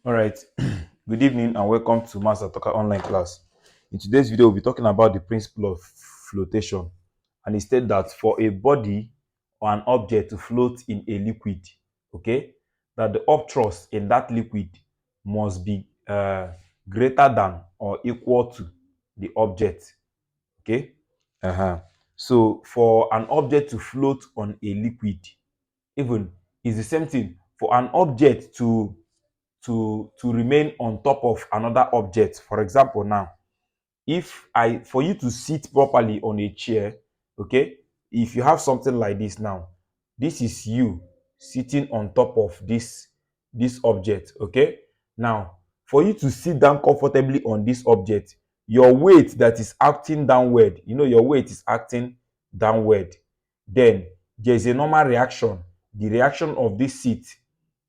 All right. Good evening and welcome to Master Talker online class. In today's video, we'll be talking about the principle of flotation. And it states that for a body or an object to float in a liquid, okay, that the upthrust in that liquid must be greater than or equal to the object, okay. So for an object to float on a liquid, even is the same thing for an object to remain on top of another object. For example, now, if I for you to sit properly on a chair, okay, if you have something like this now, this is you sitting on top of this object, okay. Now, for you to sit down comfortably on this object, your weight that is acting downward, your weight is acting downward, then there is a normal reaction. The reaction of this seat,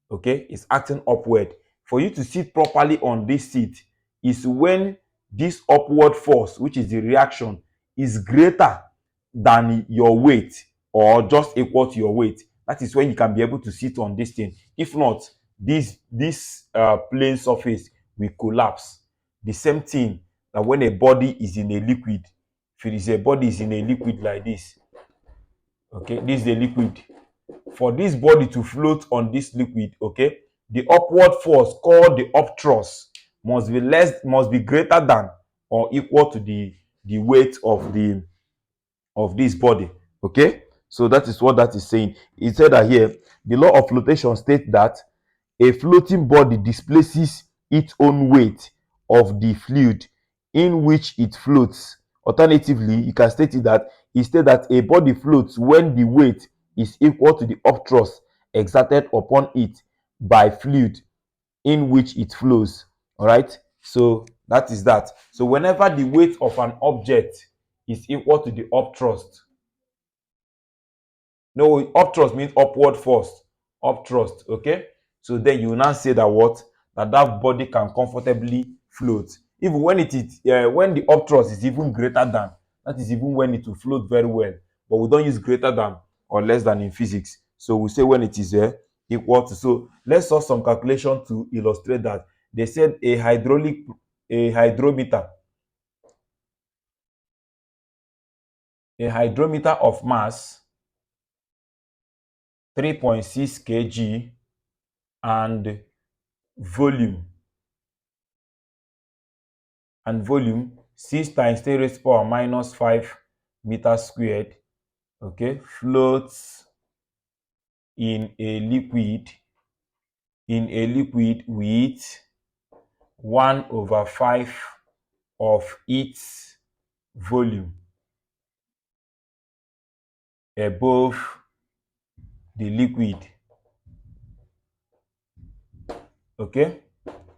okay, is acting upward. For you to sit properly on this seat is when this upward force, which is the reaction, is greater than your weight or just equal to your weight. That is when you can be able to sit on this thing. If not, this plane surface will collapse. The same thing that when a body is in a liquid, if it is a body is in a liquid like this, okay, this is a liquid. For this body to float on this liquid, okay, the upward force called the upthrust must be greater than or equal to the weight of this body, okay. So that is what that is saying. It said that here the law of flotation states that a floating body displaces its own weight of the fluid in which it floats. Alternatively, you can state it that instead that a body floats when the weight is equal to the upthrust exerted upon it by fluid in which it flows. All right. So that is that. So whenever the weight of an object is equal to the upthrust, no, upthrust means upward force. Upthrust, okay? So then you will now say that what? That body can comfortably float. Even when when the upthrust is even greater than, that is even when it will float very well. But we don't use greater than or less than in physics. So we say when it is equal to. So let's solve some calculation to illustrate that. They said a hydrometer of mass 3.6 kg and volume 6 times 10 raised to power minus 5 meters squared, okay, floats in a liquid with 1/5 of its volume above the liquid. Okay,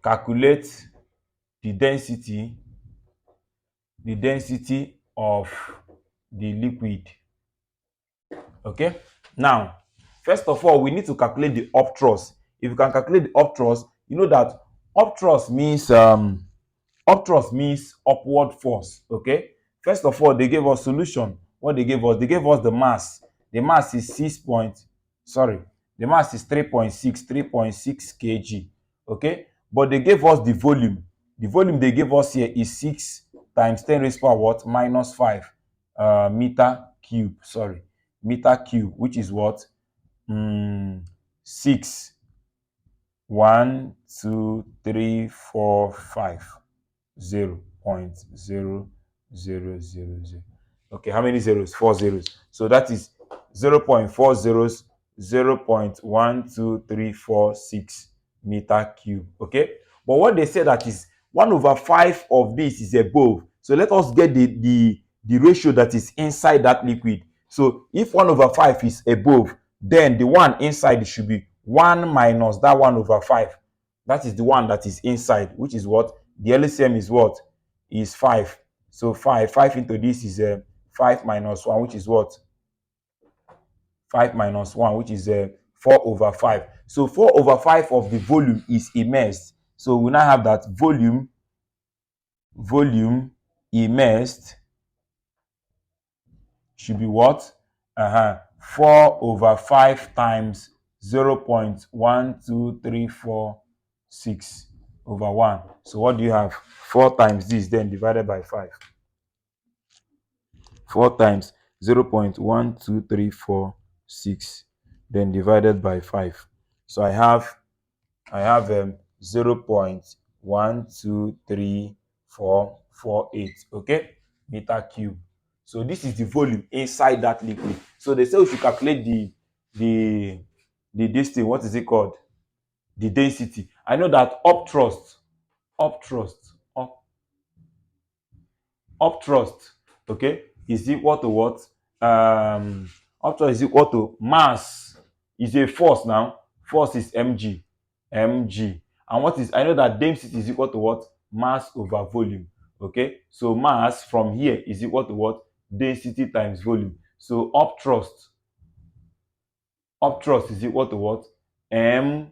calculate the density of the liquid. Okay, now first of all we need to calculate the upthrust. If you can calculate the upthrust, you know that upthrust means upward force. Okay, first of all they gave us solution. What they gave us the mass. The mass is 3.6 kg. Okay, but they gave us the volume. The volume they gave us here is 6 times 10 raised to power what minus 5 meter cube, which is what 6 1 2 3 4 5 0.0000. Okay, how many zeros? 4 zeros. So that is 0.4 zeros, 0.12346 meter cube. Okay, but what they say that is 1/5 of this is above. So let us get the ratio that is inside that liquid. So if 1/5 is above, then the one inside should be 1 minus that 1/5. That is the one that is inside, which is what the LCM is what is 5. So 5 into this is 5 minus 1, which is what 5 minus 1, which is 4/5. So 4/5 of the volume is immersed. So we now have that volume immersed should be what 4/5 times 0.1234 6 over 1. So what do you have? 4 times this, then divided by 5. 4 times 0.12346, then divided by 5. So I have 0.123448, okay, meter cube. So this is the volume inside that liquid. So they say we should calculate the this thing, what is it called? The density. I know that upthrust, upthrust, okay, is equal to what? Upthrust is equal to mass. Is a force now. Force is mg. And what is, I know that density is equal to what? Mass over volume. Okay, so mass from here is equal to what? Density times volume. So upthrust is equal to what? Mass.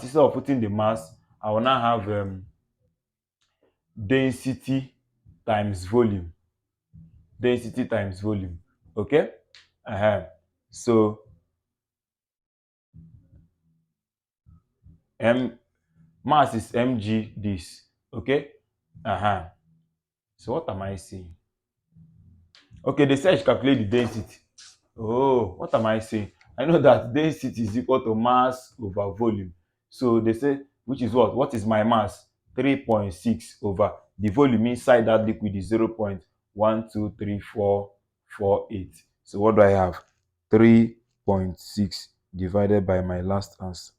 Instead of putting the mass, I will now have density times volume. Density times volume. Okay. So mass is mg this. Okay. So what am I saying? Okay, they say I should calculate the density. Oh, what am I saying? I know that density is equal to mass over volume. So they say, which is what? What is my mass? 3.6 over the volume inside that liquid is 0.123448. So what do I have? 3.6 divided by my last answer.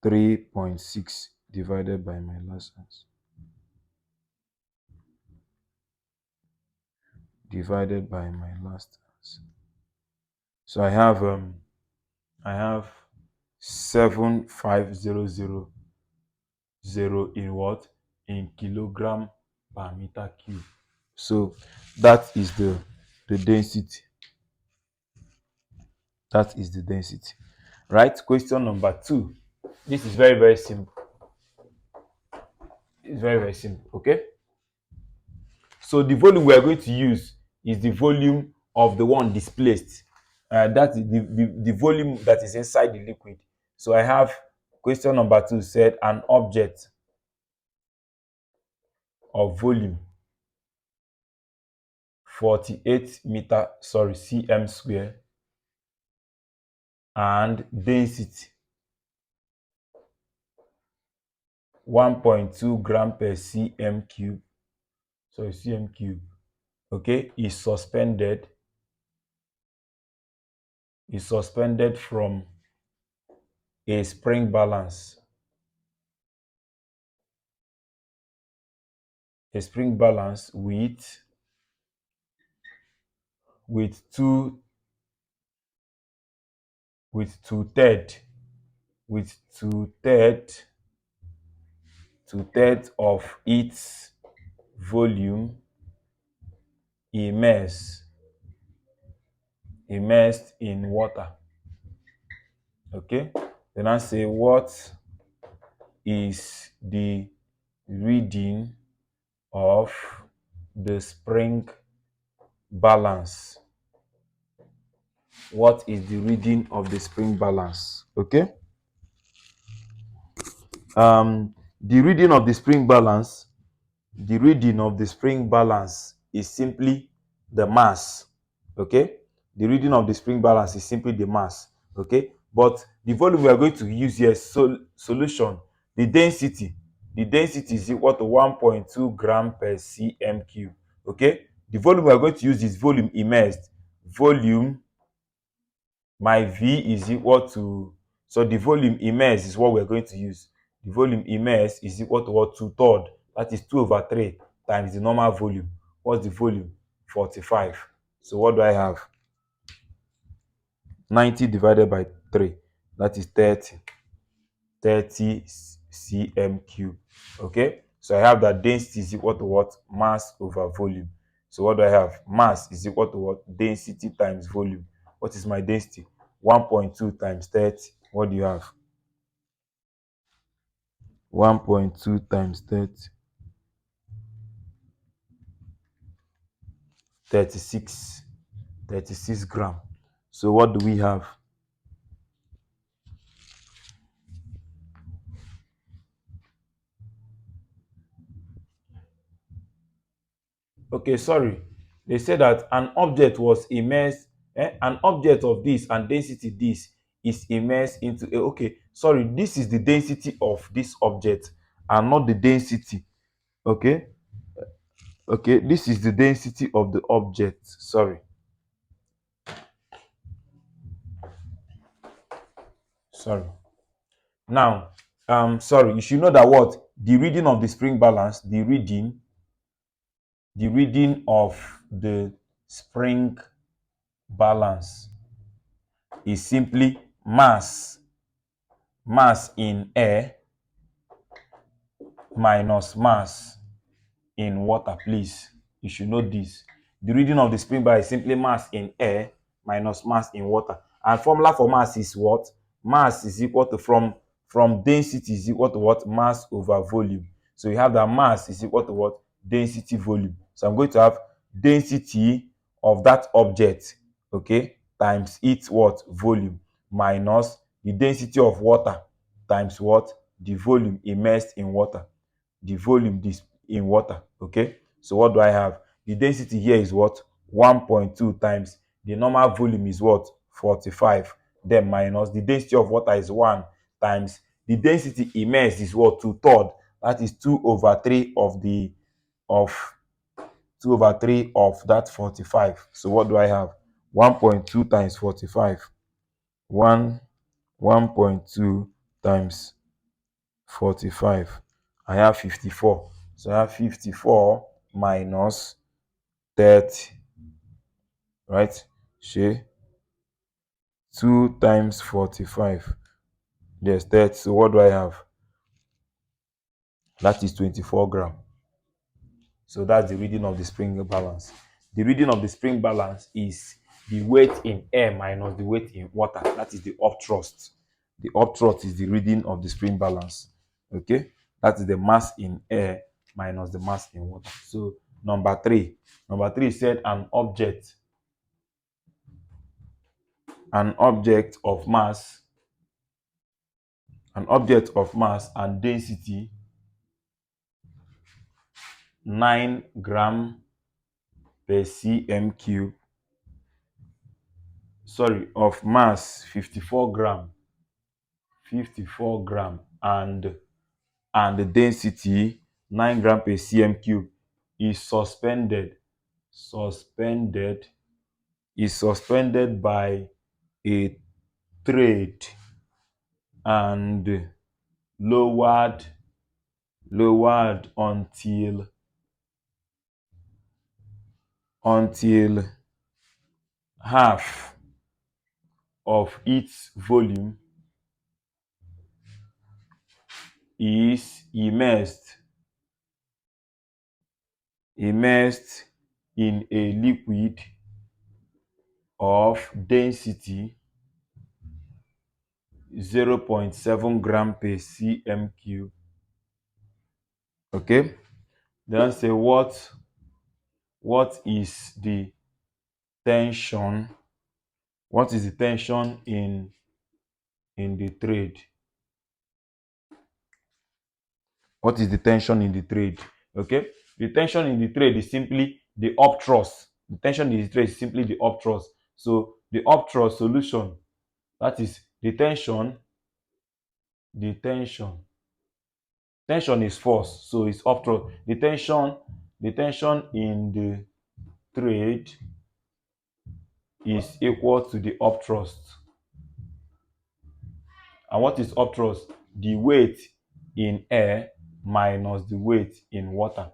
3.6 divided by my last answer. Divided by my last answer. So I have 75000 in what? In kilogram per meter cube. So that is the density. That is the density. Right? Question number 2. This is very, very simple. It's very, very simple. Okay. So the volume we are going to use is the volume of the one displaced. That is the volume that is inside the liquid. So I have question number 2 said an object of volume 48 cm square and density 1.2 gram per cm cube. Cm cube. Okay, is suspended from a spring balance. A spring balance with two thirds of its volume immersed in water. Okay, then I say, what is the reading of the spring balance? What is the reading of the spring balance? Okay. The reading of the spring balance is simply the mass. Okay. The reading of the spring balance is simply the mass. Okay. But the volume we are going to use here is solution. The density is equal to 1.2 gram per cm cube. Okay. The volume we are going to use is volume immersed. Volume, my V is equal to, so the volume immersed is what we're going to use. The volume immersed is equal to what? 2/3. That is 2/3 times the normal volume. What's the volume? 45. So what do I have? 90 divided by 3. That is 30. 30 cm cube. Okay. So I have that density is equal to what? Mass over volume. So what do I have? Mass is equal to what? Density times volume. What is my density? 1.2 times 30. What do you have? 1.2 times 30. 36 gram. So what do we have? Okay, sorry. They said that an object was immersed, an object of this and density this is immersed into a, okay, sorry, this is the density of this object and not the density. Okay, okay, this is the density of the object. Sorry, sorry. Now, sorry, you should know that what the reading of the spring balance, the reading of the spring balance is simply mass in air minus mass in water. Please, you should know this. The reading of the spring bar is simply mass in air minus mass in water. And formula for mass is what? Mass is equal to, from density is equal to what? Mass over volume. So you have that mass is equal to what? Density volume. So I'm going to have density of that object, okay, times its what? Volume, minus the density of water times what? The volume immersed in water. The volume this in water. Okay, so what do I have? The density here is what? 1.2 times the normal volume is what? 45. Then minus the density of water is 1 times the density immersed is what? 2/3. That is 2/3 of the of 2/3 of that 45. So what do I have? 1.2 times 45. 1.2 times 45. I have 54. So I have 54 minus 30, right? Share 2 times 45. There's 30. So what do I have? That is 24 gram. So that's the reading of the spring balance. The reading of the spring balance is the weight in air minus the weight in water. That is the upthrust. The upthrust is the reading of the spring balance. Okay, that is the mass in air minus the mass in water. So number three said an object of mass and density 9 gram per cm cube, sorry, of mass 54 gram and the density 9 gram per cm cube is suspended by a thread and lowered until half of its volume is immersed in a liquid of density 0.7 gram per cm cube. Okay, then say what is the tension in the thread? What is the tension in the thread? Okay, the tension in the thread is simply the upthrust. The tension in the thread is simply the upthrust. So the upthrust solution, that is the tension is force, so it's upthrust. The tension in the thread is equal to the upthrust. And what is upthrust? The weight in air minus the weight in water.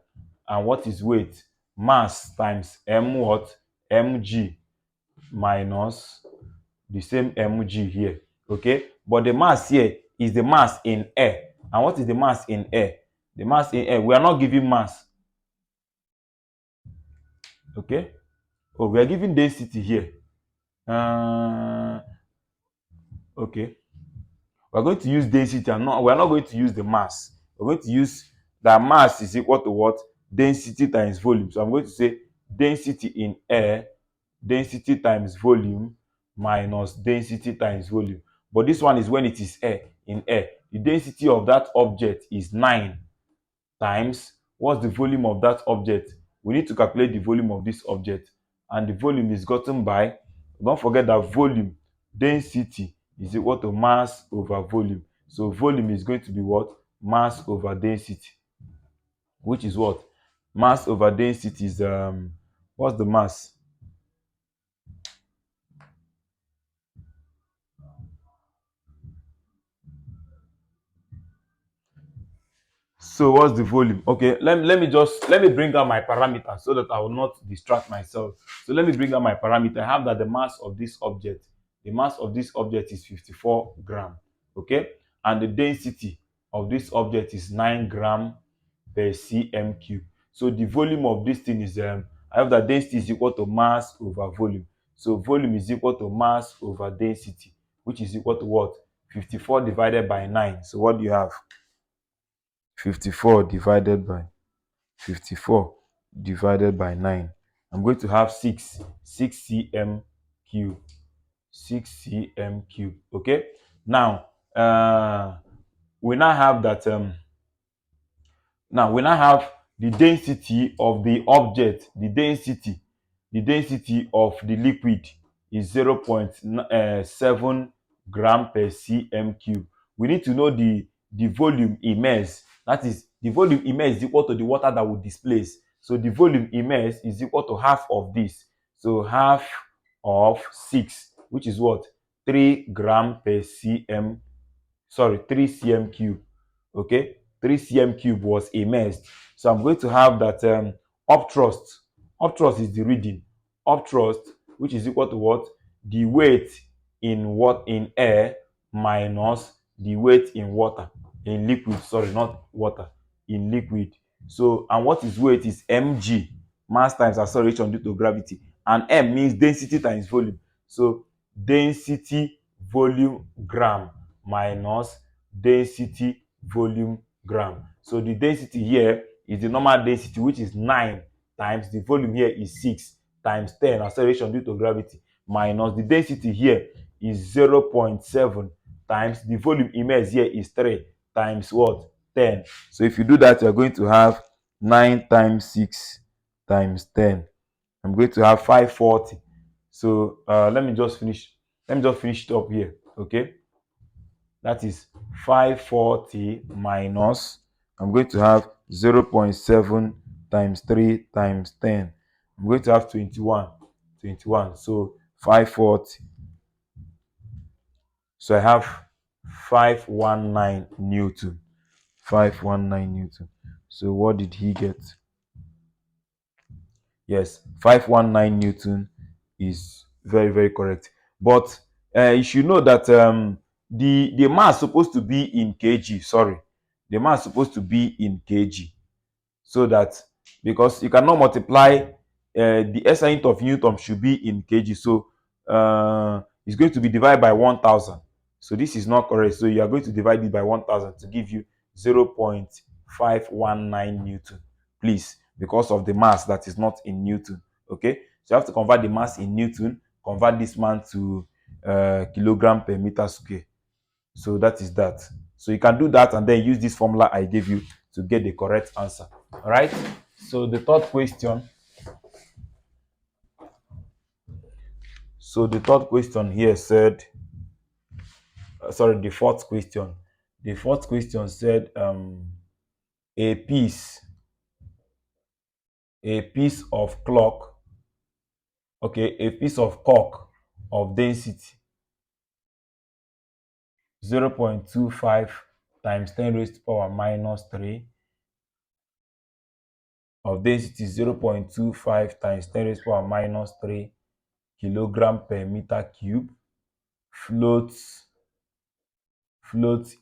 And what is weight? Mass times mg minus the same mg here. Okay, but the mass here is the mass in air. And what is the mass in air? The mass in air, we are not giving mass. Okay, oh, we are giving density here. Okay, we're going to use density and we're not going to use the mass. We're going to use that mass is equal to what? Density times volume. So I'm going to say density in air, density times volume minus density times volume. But this one is when it is air, in air. The density of that object is 9 times, what's the volume of that object? we need to calculate the volume of this object, and the volume is gotten by, don't forget that volume density is equal to mass over volume. So volume is going to be what? Mass over density, which is what? Mass over density is what's the mass? So what's the volume? Okay, let me bring out my parameter so that I will not distract myself. So let me bring out my parameter. I have that the mass of this object, the mass of this object is 54 gram. Okay, and the density of this object is 9 gram per cm cube. So the volume of this thing is I have that density is equal to mass over volume. So volume is equal to mass over density, which is equal to what? 54 divided by 9. So what do you have? 54 divided by 54 divided by 9. I'm going to have 6 cm cube. 6 cm cube. Okay, now we now have that now we now have the density of the object. The density of the liquid is 0.7 gram per cm cube. We need to know the volume immersed. That is, the volume immersed is equal to the water that will displace. So the volume immersed is equal to half of this. So half of 6, which is what? 3 gram per cm, sorry, 3 cm cube. Okay, 3 cm cube was immersed. So I'm going to have that upthrust is the reading. Upthrust, which is equal to what? The weight in air minus the weight in water, in liquid, sorry, not water, in liquid. So, and what is weight is mg, mass times acceleration due to gravity, and m means density times volume. So density volume gram minus density volume gram. So the density here is the normal density, which is 9, times the volume here is 6 times 10, acceleration due to gravity, minus the density here is 0.7 times the volume immersed here is 3 times what? 10. So if you do that, you're going to have 9 times 6 times 10. I'm going to have 540. So let me just finish it up here. Okay, that is 540 minus, I'm going to have 0.7 times 3 times 10. I'm going to have 21. So 540. So I have 519 Newton. 519 Newton. So what did he get? Yes, 519 Newton is very, very correct. But you should know that the mass supposed to be in kg. Sorry, the mass supposed to be in kg. So that, because you cannot multiply the SI unit of Newton should be in kg. So it's going to be divided by 1000. So this is not correct. So you are going to divide it by 1000 to give you 0.519 Newton. Please, because of the mass that is not in Newton. Okay, so you have to convert the mass in Newton, convert this man to kilogram per meter square. So that is that. So you can do that and then use this formula I gave you to get the correct answer. All right. So the third question. So the third question here said, sorry, the fourth question. The fourth question said a piece of clock, okay, a piece of cork of density 0.25 times 10 raised to power minus 3 of density 0.25 times 10 raised to power minus 3 kilogram per meter cube floats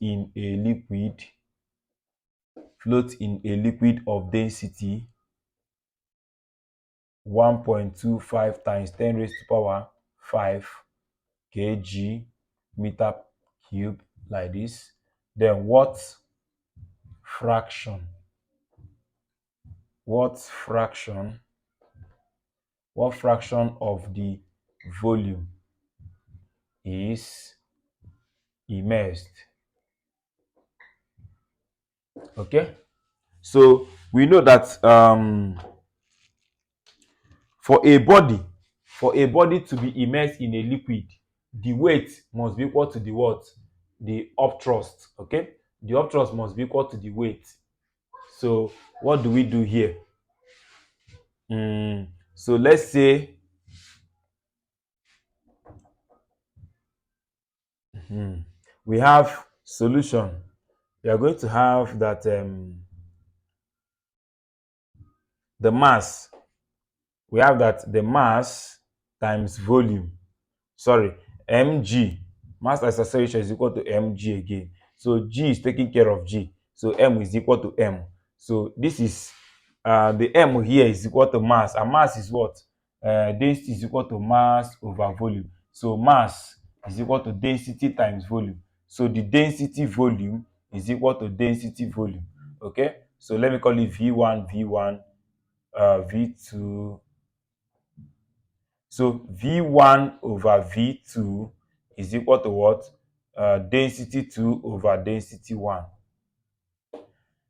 in a liquid of density 1.25 times 10 raised to power 5 kg meter cube, like this. Then what fraction of the volume is immersed? Okay, so we know that For a body to be immersed in a liquid, the weight must be equal to the what? The upthrust. Okay, the upthrust must be equal to the weight. So what do we do here? So let's say we have solution. We are going to have that the mass. We have that the mass times volume. Sorry, mg. Mass times acceleration is equal to mg again. So g is taking care of g. So m is equal to m. So this is the m here is equal to mass, and mass is what? Density is equal to mass over volume. So mass is equal to density times volume. So the density volume is equal to density volume. Okay, so let me call it v1, v2. So v1 over v2 is equal to what? Density 2 over density 1.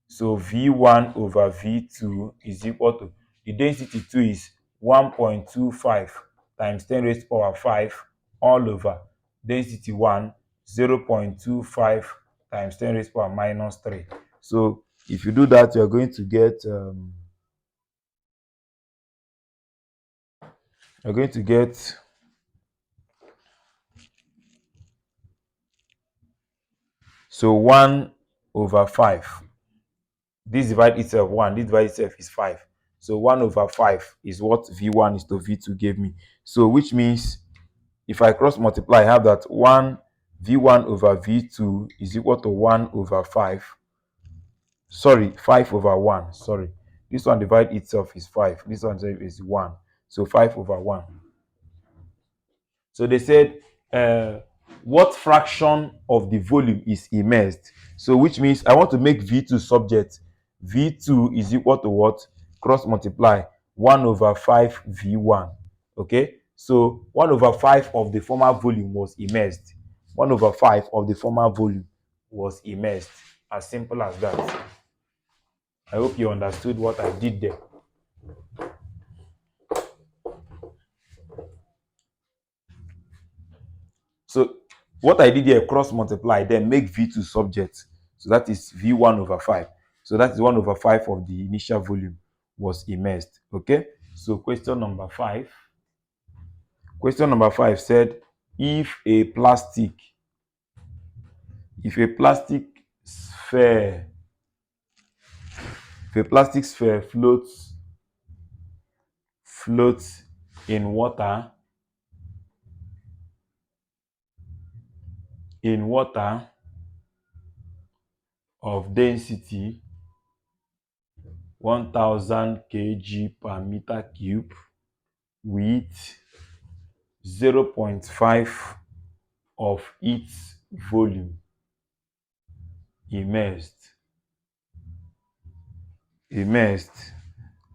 So v1 over v2 is equal to, the density 2 is 1.25 times 10 raised to power 5 all over density 1, 0.25 times 10 raised to power minus 3. So if you do that, you're going to get so 1 over 5. This divide itself 1, this divide itself is 5. So 1 over 5 is what v1 is to v2 gave me. So which means if I cross multiply, I have that v1 over v2 is equal to 1 over 5. Sorry, 5 over 1. Sorry. This one divide itself is 5. This one is 1. So 5 over 1. So they said, what fraction of the volume is immersed? So which means I want to make V2 subject. V2 is equal to what? Cross multiply 1 over 5 V1. Okay, so 1 over 5 of the former volume was immersed. 1 over 5 of the former volume was immersed. As simple as that. I hope you understood what I did there. So what I did here, cross multiply, then make V2 subject. So that is V1 over 5. So that is 1 over 5 of the initial volume was immersed. Okay. So question number 5. Question number 5 said, if a plastic sphere floats in water of density 1000 kg per meter cube with 0.5 of its volume immersed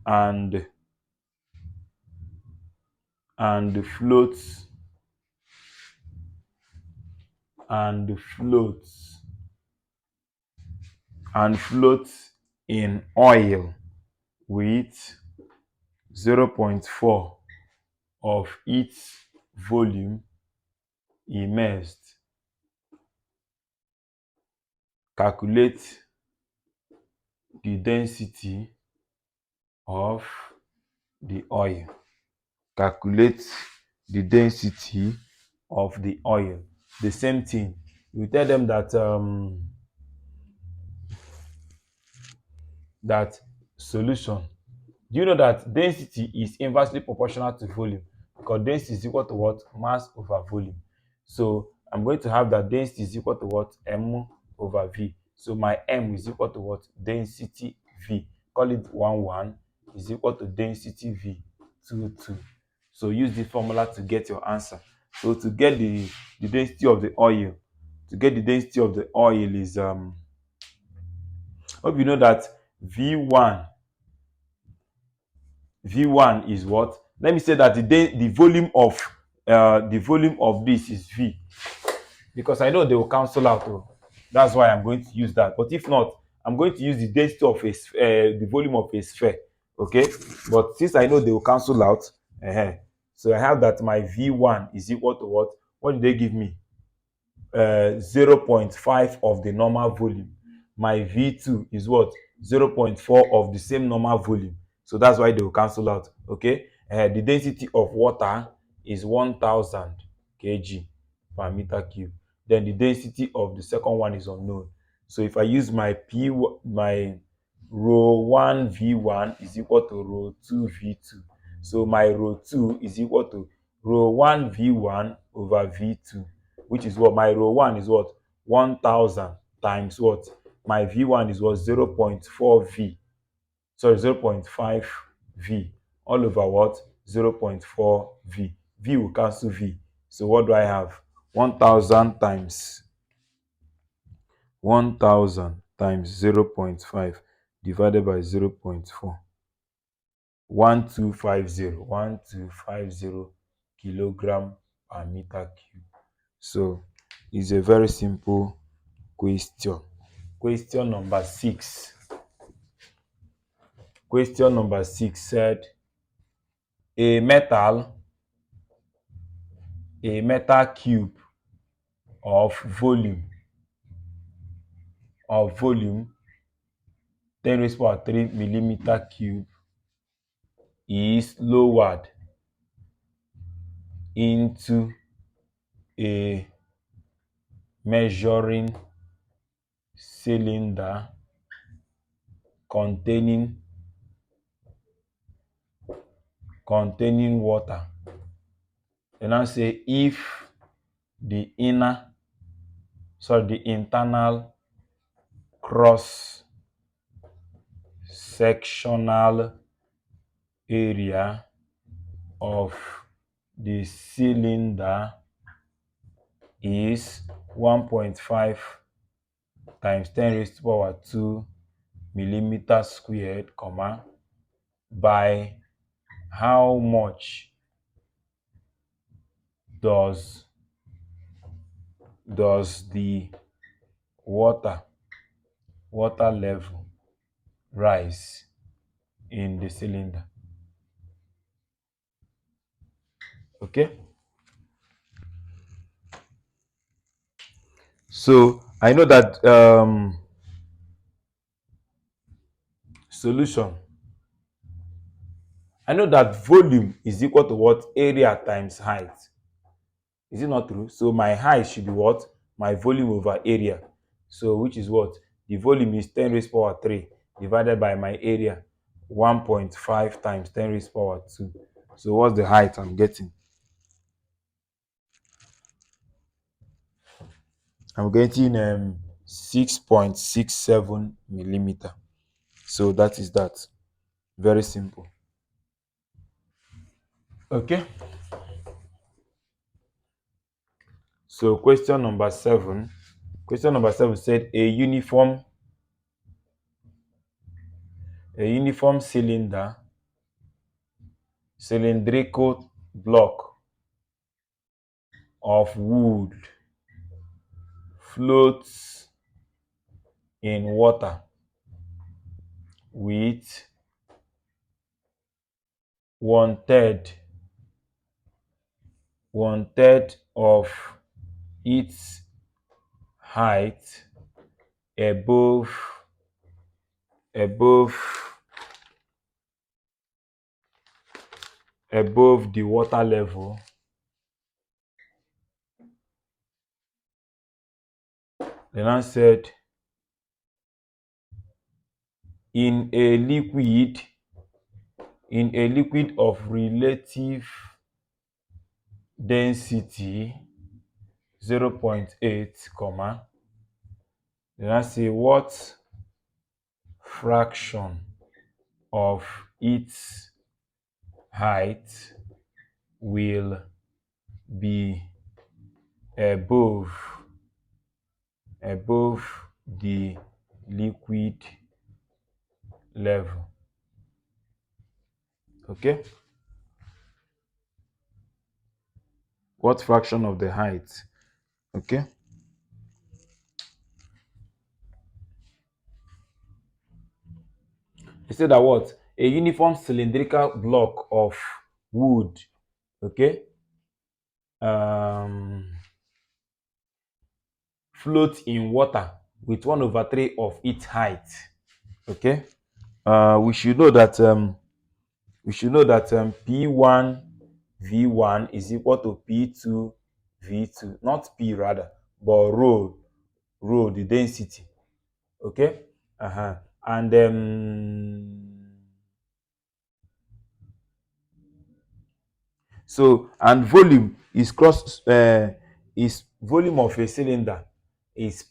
and floats in oil with 0.4 of its volume immersed. Calculate the density of the oil. Calculate the density of the oil. The same thing. You tell them that that solution. Do you know that density is inversely proportional to volume? Because density is equal to what? Mass over volume. So I'm going to have that density is equal to what? M over V. So my M is equal to what? Density V. Call it 1 is equal to density V 2. So use this formula to get your answer. So to get the density of the oil, is hope you know that V1 is what? Let me say that the volume of this is V, because I know they will cancel out. That's why I'm going to use that. But if not, I'm going to use the density of the volume of a sphere. Okay, but since I know they will cancel out, So I have that my V1 is equal to what? What did they give me? 0.5 of the normal volume. My V2 is what? 0.4 of the same normal volume. So that's why they will cancel out. Okay. The density of water is 1000 kg per meter cube. Then the density of the second one is unknown. So if I use my my rho 1 V1 is equal to rho 2 V2. So my rho 2 is equal to rho 1 V1 over V2, which is what? My rho 1 is what? 1000 times what? My V1 is what? 0.4 V. Sorry, 0.5 V all over what? 0.4 V. V will cancel V. So what do I have? 1000 times 1000 times 0.5 divided by 0.4. 1250 kilogram per meter cube. So it's a very simple question. Question number 6. Question number 6 said a metal cube of volume 10 raised to power 3 millimeter cube is lowered into a measuring cylinder containing water. They now say if the internal cross sectional area of the cylinder is 1.5 times 10 raised to power 2 millimeter squared, comma, by how much does the water level rise in the cylinder? Okay. So I know that solution. I know that volume is equal to what? Area times height. Is it not true? So my height should be what? My volume over area. So which is what? The volume is 10 raised to power 3 divided by my area, 1.5 times 10 raised to power 2. So what's the height I'm getting? I'm getting 6.67 millimeter. So that is that. Very simple. Okay. So question number 7. Question number 7 said a uniform cylindrical block of wood floats in water with one third of its height above the water level. Then I said in a liquid of relative density 0.8, comma, then I say what fraction of its height will be above the liquid level. Okay. What fraction of the height? Okay. He said that what? A uniform cylindrical block of would, okay, um, float in water with 1/3 of its height. Okay, we should know that P1 V1 is equal to P2 V2, not P rather, but rho the density. Okay, and so, and volume is volume of a cylinder is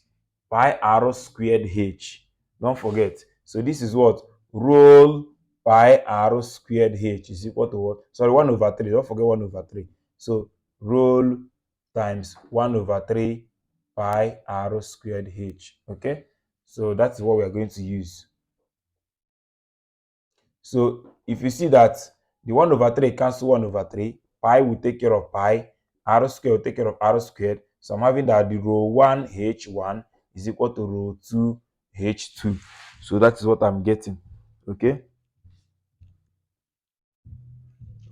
pi r squared h. Don't forget. So this is what rho pi r squared h is equal to what? Sorry, 1/3. Don't forget 1/3. So rho times 1/3 pi r squared h. Okay. So that's what we are going to use. So if you see that the 1/3 cancel 1/3, pi will take care of pi, r squared will take care of r squared. So I'm having that the rho 1 h1 is equal to rho 2 h2. So that is what I'm getting. Okay.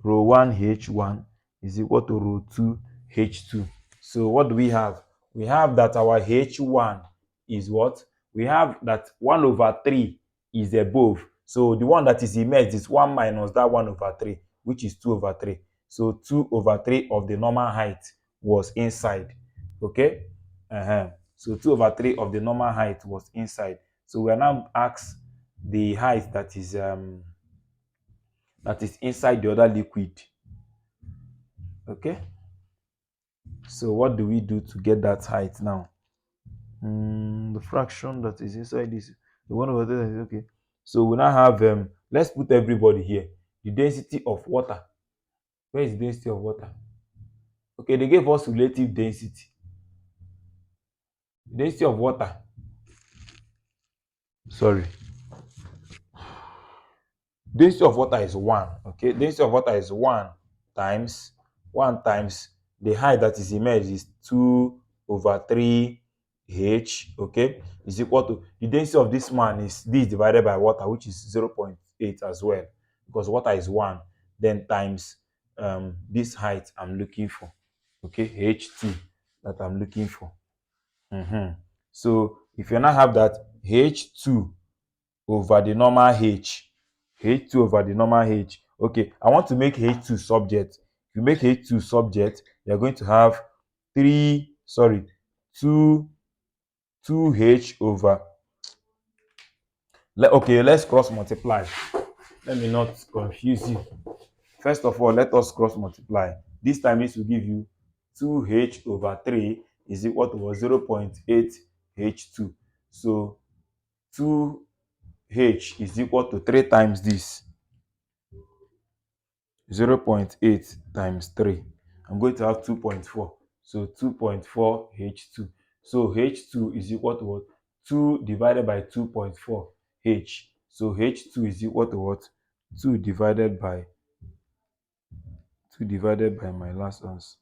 Rho 1 h1 is equal to rho 2 h2. So what do we have? We have that our h1 is what? We have that 1/3 is above. So the one that is immersed is 1 minus that 1/3, which is 2/3. So 2/3 of the normal height was inside. Okay? So 2/3 of the normal height was inside. So we are now asked the height that is inside the other liquid. Okay, so what do we do to get that height now? The fraction that is inside this, the 1/3 is okay. So we now have let's put everybody here. The density of water. Where is the density of water? Okay, they gave us relative density. The density of water, sorry, density of water is 1. Okay, density of water is 1 times the height that is immersed is 2/3 h. Okay, is equal to the density of this man is this divided by water, which is 0.8 as well, because water is 1, then times this height I'm looking for. Okay, ht that I'm looking for. So if you now have that h2 over the normal h2 over the normal h. Okay, I want to make h2 subject. If you make h2 subject, you're going to have 2h over. Okay, let's cross multiply. Let me not confuse you. First of all, let us cross multiply. This time this will give you 2h/3 is equal to 0.8 h2. So 2h is equal to 3 times this. 0.8 times 3. I'm going to have 2.4. So 2.4 h2. So h2 is equal to what? 2 divided by 2.4 h. So h2 is equal to what? 2 divided by my last answer.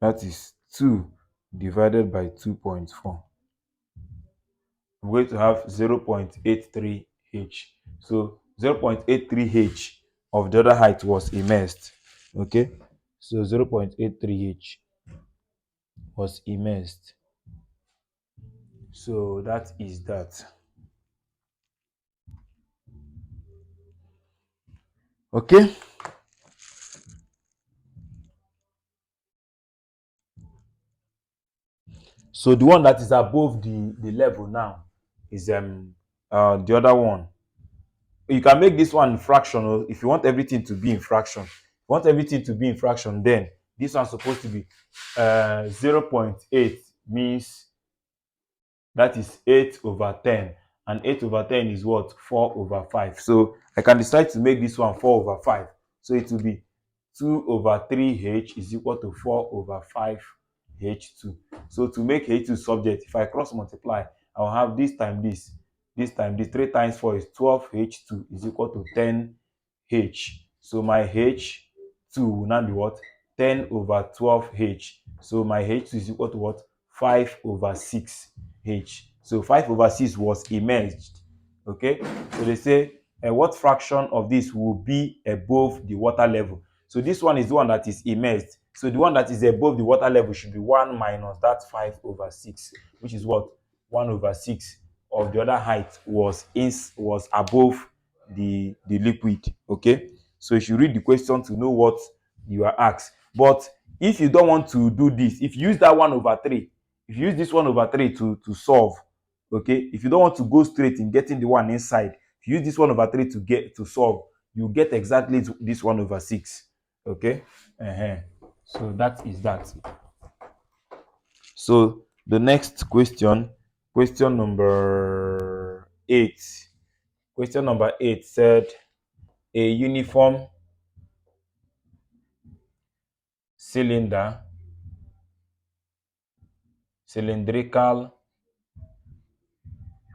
That is 2 divided by 2.4. I'm going to have 0.83 h. So 0.83 h of the other height was immersed. Okay, so 0.83 h was immersed. So that is that. Okay, so the one that is above the level now is the other one. You can make this one in fraction if you want everything to be in fraction. If you want everything to be in fraction, then this one's supposed to be 0.8 means that is 8/10, and 8/10 is what? 4/5. So I can decide to make this one 4/5. So it will be 2/3 h is equal to 4/5 h2. So to make h2 subject, if I cross multiply, I'll have this time this, this time this. 3 times 4 is 12 h2 is equal to 10 h. So my h2 will now be what? 10/12 h. So my h2 is equal to what? 5/6 h. So 5/6 was immersed. Okay, so they say what fraction of this will be above the water level? So this one is the one that is immersed. So the one that is above the water level should be 1 minus that 5/6, which is what? 1/6 of the other height was above the liquid. Okay, so you should read the question to know what you are asked. But if you don't want to do this, if you use that 1/3, if you use this 1/3 to solve, okay, if you don't want to go straight in getting the one inside, if you use this 1/3 to solve, you get exactly this 1/6. Okay. So that is that. So the next question number 8. Question number 8 said a uniform cylindrical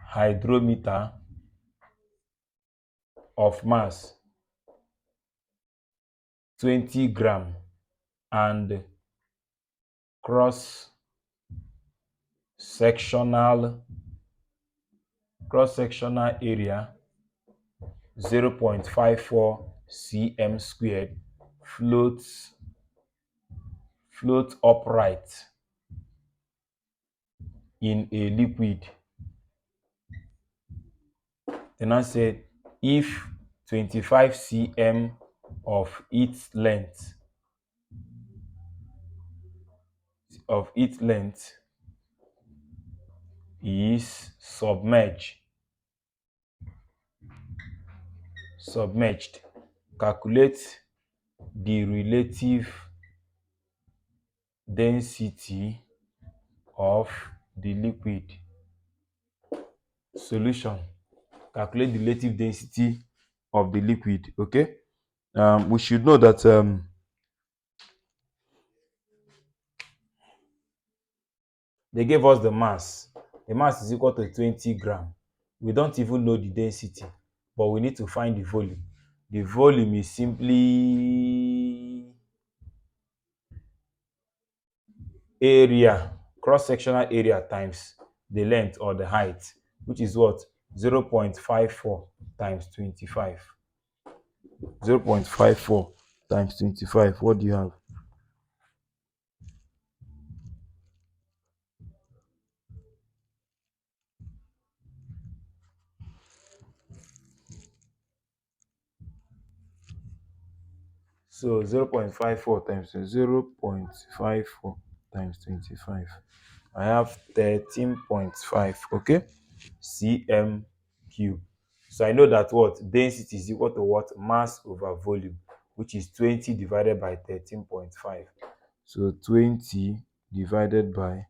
hydrometer of mass 20 gram and cross sectional area 0.54 cm squared floats upright in a liquid. Then I said if 25 cm of its length is submerged, calculate the relative density of the liquid. Solution: calculate the relative density of the liquid. Okay, we should know that they gave us the mass. The mass is equal to 20 gram. We don't even know the density, but we need to find the volume. The volume is simply area, cross-sectional area times the length or the height, which is what? 0.54 times 25. 0.54 times 25. What do you have? So 0.54 times 0.54 times 25. I have 13.5. Okay, cm cube. So I know that what? Density is equal to what? Mass over volume, which is 20 divided by 13.5. So 20 divided by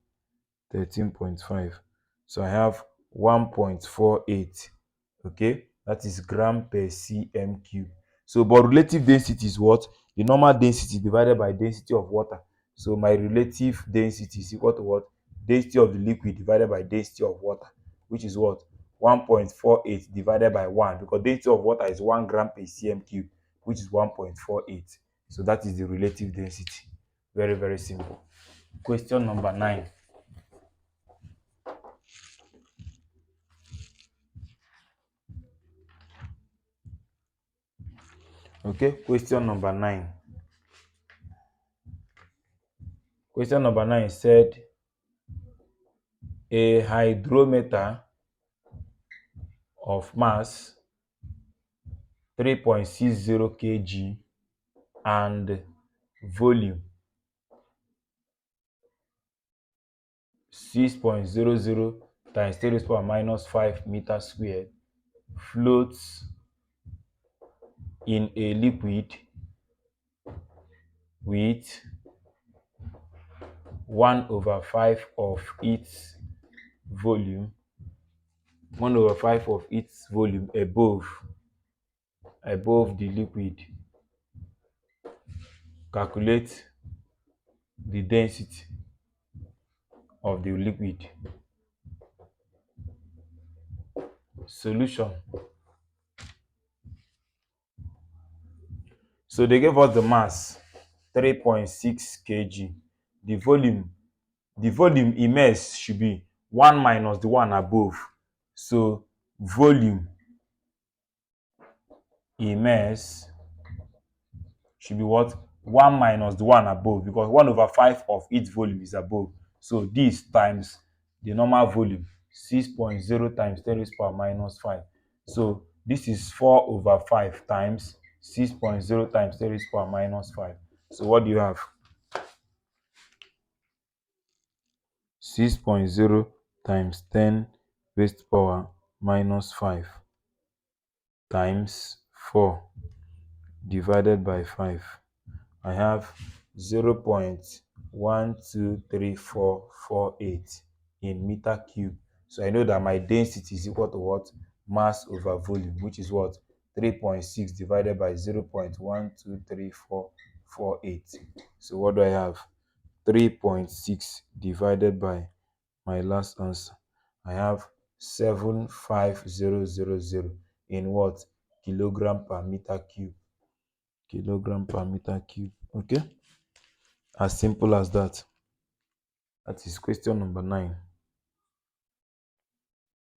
13.5. So I have 1.48. Okay, that is gram per cm cube. So but relative density is what? The normal density divided by density of water. So my relative density is equal to what? Density of the liquid divided by density of water, which is what? 1.48 divided by 1, because density of water is 1 gram per cm cube, which is 1.48. So that is the relative density. Very, very simple. Question number 9. Okay, question number 9. Question number 9 said a hydrometer of mass 3.60 kg and volume 6.00 times 10 raised to power minus 5 meters squared floats in a liquid with 1/5 of its volume, above the liquid. Calculate the density of the liquid. Solution: so they gave us the mass 3.6 kg. The volume immersed should be 1 minus the one above. So volume a mass should be what? 1 minus the one above, because 1/5 of each volume is above. So this times the normal volume, 6.0 times 10 raised to power minus 5. So this is 4/5 times 6.0 times 10 raised to power minus 5. So what do you have? 6.0 times 10 raised to power minus 5 times 4 divided by 5. I have 0.123448 in meter cube. So I know that my density is equal to what? Mass over volume, which is what? 3.6 divided by 0.123448. So what do I have? 3.6 divided by my last answer. I have 75000 in what? Kilogram per meter cube. Kilogram per meter cube. Okay, as simple as that. That is question number 9.